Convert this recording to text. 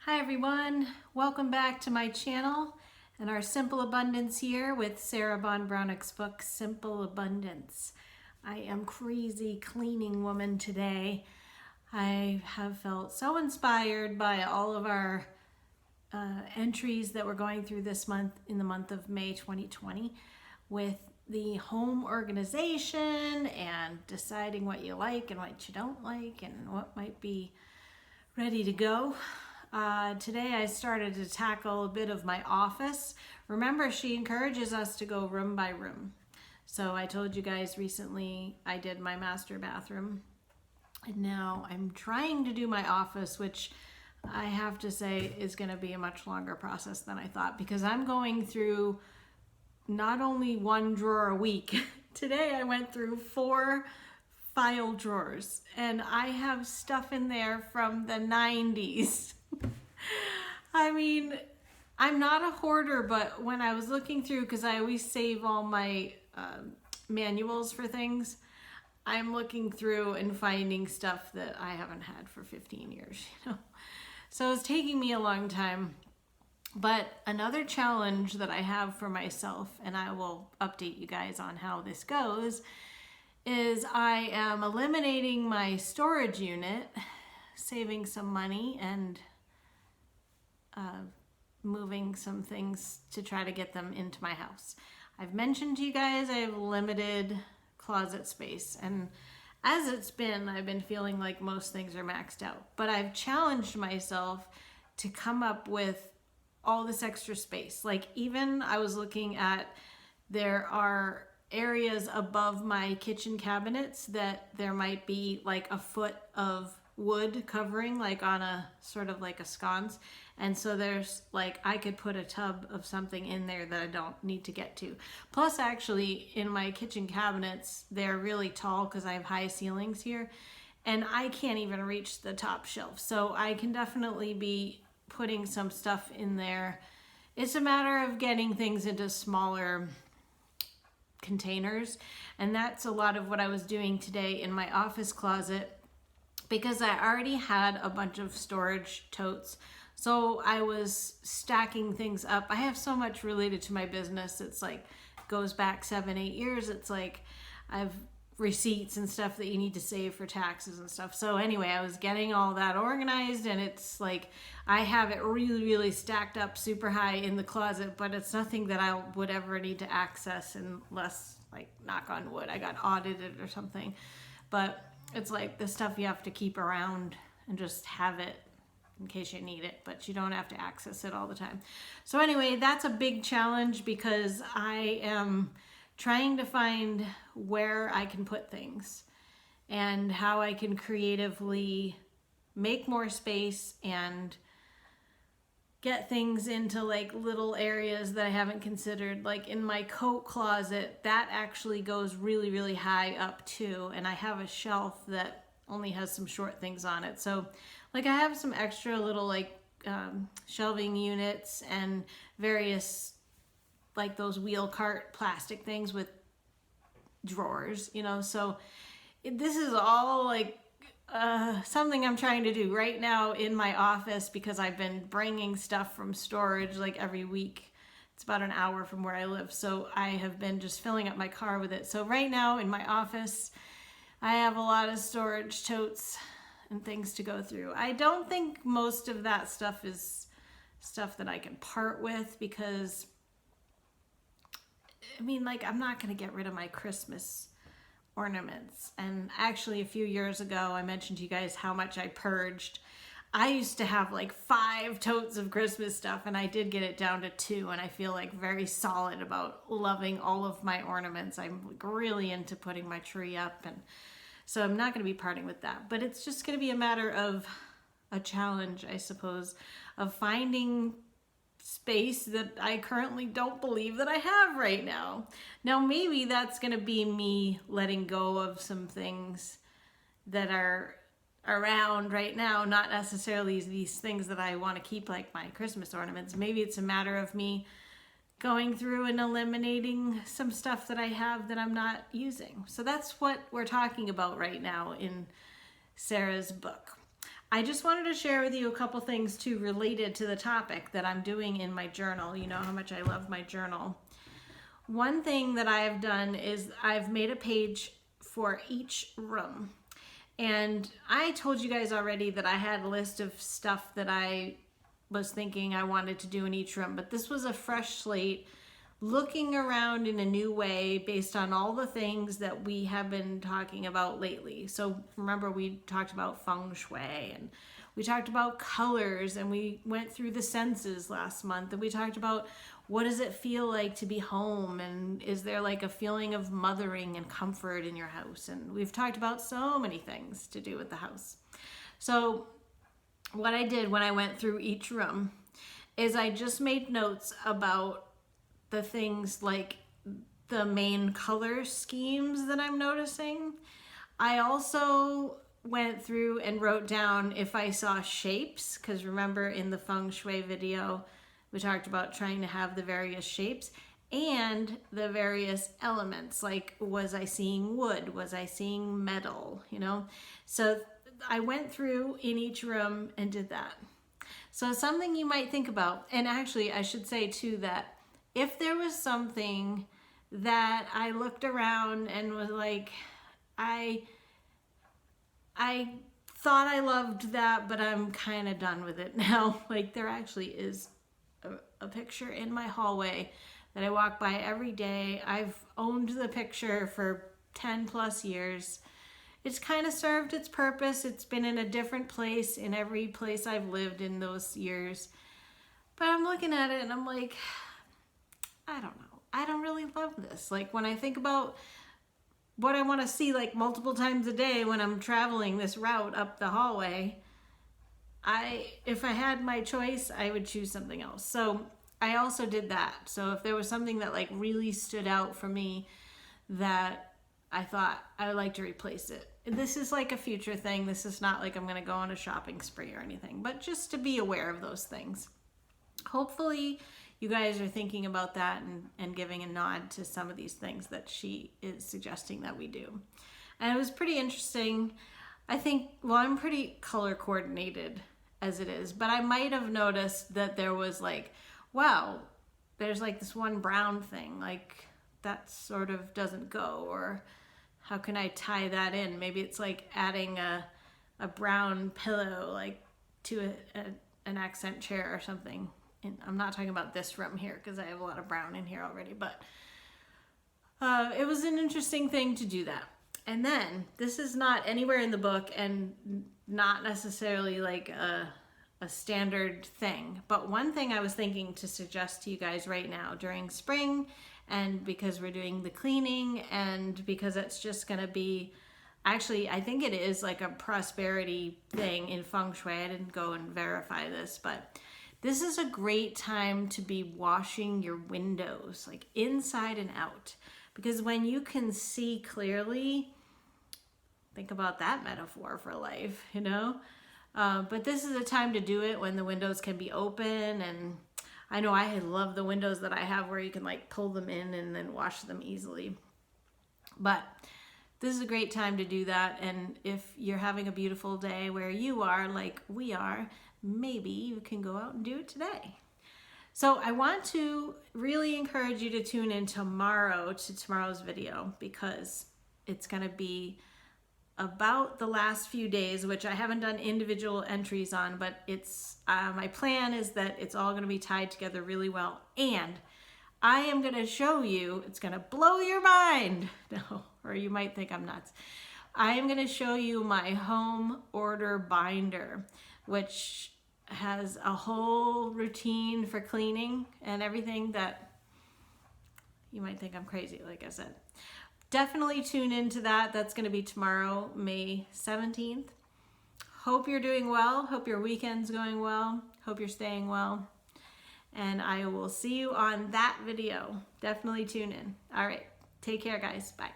Hi everyone, welcome back to my channel and our Simple Abundance here with Sarah Ban Breathnach's book, Simple Abundance. I am crazy cleaning woman today. I have felt so inspired by all of our entries that we're going through this month in the month of May 2020 with the home organization and deciding what you like and what you don't like and what might be ready to go. Today I started to tackle a bit of my office. Remember, she encourages us to go room by room. So I told you guys recently I did my master bathroom. And now I'm trying to do my office, which I have to say is going to be a much longer process than I thought, because I'm going through not only one drawer a week. Today I went through 4 file drawers and I have stuff in there from the 90s. I mean, I'm not a hoarder, but when I was looking through, because I always save all my manuals for things, I'm looking through and finding stuff that I haven't had for 15 years, So it's taking me a long time. But another challenge that I have for myself, and I will update you guys on how this goes, is I am eliminating my storage unit, saving some money, and moving some things to try to get them into my house. I've mentioned to you guys I have limited closet space, and as it's been, I've been feeling like most things are maxed out, but I've challenged myself to come up with all this extra space. Like, even I was looking at, there are areas above my kitchen cabinets that there might be like a foot of wood covering, like on a sort of like a sconce, and so there's like, I could put a tub of something in there that I don't need to get to. Plus, actually, in my kitchen cabinets, they're really tall because I have high ceilings here, and I can't even reach the top shelf, so I can definitely be putting some stuff in there. It's a matter of getting things into smaller containers, and that's a lot of what I was doing today in my office closet, because I already had a bunch of storage totes. So I was stacking things up. I have so much related to my business. It's like, goes back 7-8 years. It's like I've receipts and stuff that you need to save for taxes and stuff. So anyway, I was getting all that organized, and it's like I have it really stacked up super high in the closet, but it's nothing that I would ever need to access unless, like, knock on wood, I got audited or something. But it's like the stuff you have to keep around and just have it in case you need it, but you don't have to access it all the time. So anyway, that's a big challenge, because I am trying to find where I can put things and how I can creatively make more space and get things into like little areas that I haven't considered. Like in my coat closet, that actually goes really high up too, and I have a shelf that only has some short things on it. So like I have some extra little like shelving units and various like those wheel cart plastic things with drawers, so this is all like something I'm trying to do right now in my office, because I've been bringing stuff from storage like every week. It's about an hour from where I live, so I have been just filling up my car with it. So right now in my office, I have a lot of storage totes and things to go through. I don't think most of that stuff is stuff that I can part with, because I mean, like, I'm not going to get rid of my Christmas ornaments. And actually, a few years ago, I mentioned to you guys how much I purged. I used to have like 5 totes of Christmas stuff, and I did get it down to 2, and I feel like very solid about loving all of my ornaments. I'm like really into putting my tree up, and so I'm not going to be parting with that. But it's just going to be a matter of a challenge, I suppose, of finding space that I currently don't believe that I have right now. Now, maybe that's going to be me letting go of some things that are around right now, not necessarily these things that I want to keep, like my Christmas ornaments. Maybe it's a matter of me going through and eliminating some stuff that I have that I'm not using. So that's what we're talking about right now in Sarah's book. I just wanted to share with you a couple things too related to the topic that I'm doing in my journal. You know how much I love my journal. One thing that I have done is I've made a page for each room. And I told you guys already that I had a list of stuff that I was thinking I wanted to do in each room, but this was a fresh slate, looking around in a new way based on all the things that we have been talking about lately. So remember, we talked about feng shui, and we talked about colors, and we went through the senses last month, and we talked about what does it feel like to be home, and is there like a feeling of mothering and comfort in your house? And we've talked about so many things to do with the house. So what I did when I went through each room is I just made notes about the things like the main color schemes that I'm noticing. I also went through and wrote down if I saw shapes, because remember in the feng shui video, we talked about trying to have the various shapes and the various elements. Like, was I seeing wood? Was I seeing metal? You know? So I went through in each room and did that. So something you might think about, and actually I should say too that if there was something that I looked around and was like, I thought I loved that, but I'm kind of done with it now. Like, there actually is a picture in my hallway that I walk by every day. I've owned the picture for 10 plus years. It's kind of served its purpose. It's been in a different place in every place I've lived in those years. But I'm looking at it and I'm like, I don't know. I don't really love this. Like, when I think about what I want to see like multiple times a day when I'm traveling this route up the hallway, if I had my choice, I would choose something else. So I also did that. So if there was something that like really stood out for me that I thought I would like to replace it. This is like a future thing. This is not like I'm going to go on a shopping spree or anything, but just to be aware of those things. Hopefully you guys are thinking about that and giving a nod to some of these things that she is suggesting that we do. And it was pretty interesting. I think, well, I'm pretty color coordinated as it is, but I might have noticed that there was like, wow, there's like this one brown thing, like that sort of doesn't go, or how can I tie that in? Maybe it's like adding a brown pillow like to an accent chair or something. And I'm not talking about this room here because I have a lot of brown in here already, but it was an interesting thing to do that. And then, this is not anywhere in the book and not necessarily like a standard thing, but one thing I was thinking to suggest to you guys right now during spring, and because we're doing the cleaning and because it's just going to be, actually, I think it is like a prosperity thing in feng shui. I didn't go and verify this, but this is a great time to be washing your windows, like inside and out. Because when you can see clearly, think about that metaphor for life, you know? But this is a time to do it when the windows can be open. And I know I love the windows that I have where you can like pull them in and then wash them easily. But this is a great time to do that. And if you're having a beautiful day where you are, like we are, maybe you can go out and do it today. So I want to really encourage you to tune in tomorrow to tomorrow's video, because it's going to be about the last few days, which I haven't done individual entries on, but it's my plan is that it's all going to be tied together really well. And I am going to show you, it's going to blow your mind. No, or you might think I'm nuts. I am going to show you my home order binder, which has a whole routine for cleaning and everything that you might think I'm crazy, like I said. Definitely tune into that. That's going to be tomorrow, May 17th. Hope you're doing well. Hope your weekend's going well. Hope you're staying well. And I will see you on that video. Definitely tune in. All right. Take care, guys. Bye.